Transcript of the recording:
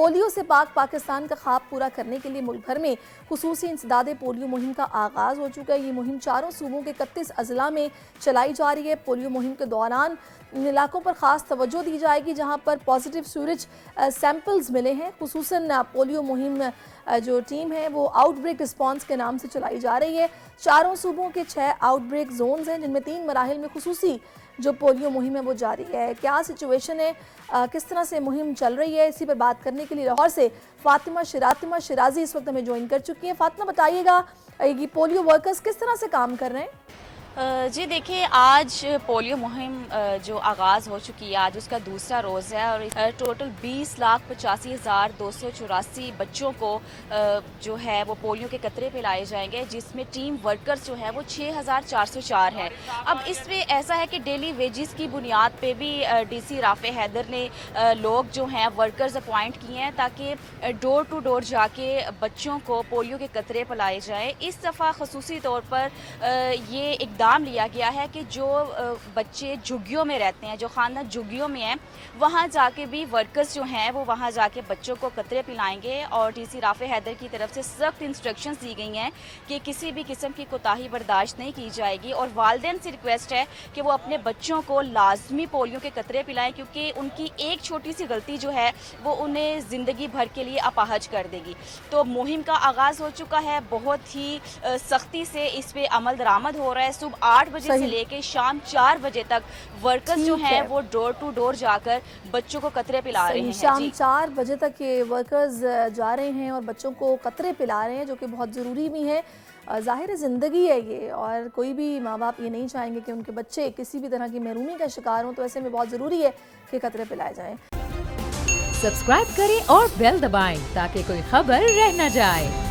Polio سے پاک پاکستان کا خواب پورا کرنے کے لیے ملک بھر میں خصوصی انسداد پولیو مہم کا آغاز ہو چکا ہے۔ یہ مہم چاروں صوبوں کے 31 اضلاع میں چلائی جا رہی ہے۔ پولیو مہم کے دوران ان علاقوں پر خاص توجہ دی جائے گی جہاں پر پازیٹیو سیوریج سیمپلز ملے ہیں۔ خصوصاً پولیو مہم جو ٹیم ہے وہ آؤٹ بریک رسپانس کے نام سے چلائی جا رہی ہے۔ چاروں صوبوں کے 6 آؤٹ بریک زونز ہیں جن میں 3 مراحل میں خصوصی جو پولیو مہم ہے وہ جاری ہے۔ کیا سچویشن ہے، کس طرح سے مہم چل رہی ہے، اسی پر بات کرنے کے لیے لاہور سے فاطمہ شرازی اس وقت ہمیں جوائن کر چکی ہیں۔ فاطمہ بتائیے گا یہ پولیو ورکرز کس طرح سے کام کر رہے ہیں؟ جی دیکھیں، آج پولیو مہم جو آغاز ہو چکی ہے، آج اس کا دوسرا روز ہے اور ٹوٹل 20,85,284 بچوں کو جو ہے وہ پولیو کے قطرے پلائے جائیں گے، جس میں ٹیم ورکرز جو ہے وہ 6,404 ہیں۔ اب اس میں ایسا ہے کہ ڈیلی ویجز کی بنیاد پہ بھی ڈی سی رافع حیدر نے لوگ جو ہیں ورکرز اپوائنٹ کیے ہیں تاکہ ڈور ٹو ڈور جا کے بچوں کو پولیو کے قطرے پلائے جائیں۔ اس دفعہ خصوصی طور پر یہ اقدام لیا گیا ہے کہ جو بچے جھگیوں میں رہتے ہیں، جو خاندان جھگیوں میں ہیں، وہاں جا کے بھی ورکرز جو ہیں وہ وہاں جا کے بچوں کو قطرے پلائیں گے اور ڈی سی رافع حیدر کی طرف سے سخت انسٹرکشنز دی گئی ہیں کہ کسی بھی قسم کی کوتاہی برداشت نہیں کی جائے گی اور والدین سے ریکویسٹ ہے کہ وہ اپنے بچوں کو لازمی پولیو کے قطرے پلائیں، کیونکہ ان کی ایک چھوٹی سی غلطی جو ہے وہ انہیں زندگی بھر کے لیے اپاہج کر دے گی۔ تو مہم کا آغاز ہو چکا ہے، بہت ہی سختی سے اس پہ عمل درآمد ہو رہا ہے۔ صبح 8 بجے سے لے کے شام 4 بجے تک ورکرز جو ہیں وہ ڈور ٹو ڈور جا کر بچوں کو قطرے پلا رہے ہیں۔ شام 4 بجے تک یہ ورکرز جا رہے ہیں اور بچوں کو قطرے پلا رہے ہیں، جو کہ بہت ضروری بھی ہے۔ ظاہر زندگی ہے یہ، اور کوئی بھی ماں باپ یہ نہیں چاہیں گے کہ ان کے بچے کسی بھی طرح کی محرومی کا شکار ہوں، تو ایسے میں بہت ضروری ہے کہ قطرے پلائے جائیں۔ سبسکرائب کریں اور بیل دبائیں تاکہ کوئی خبر رہ نہ جائے۔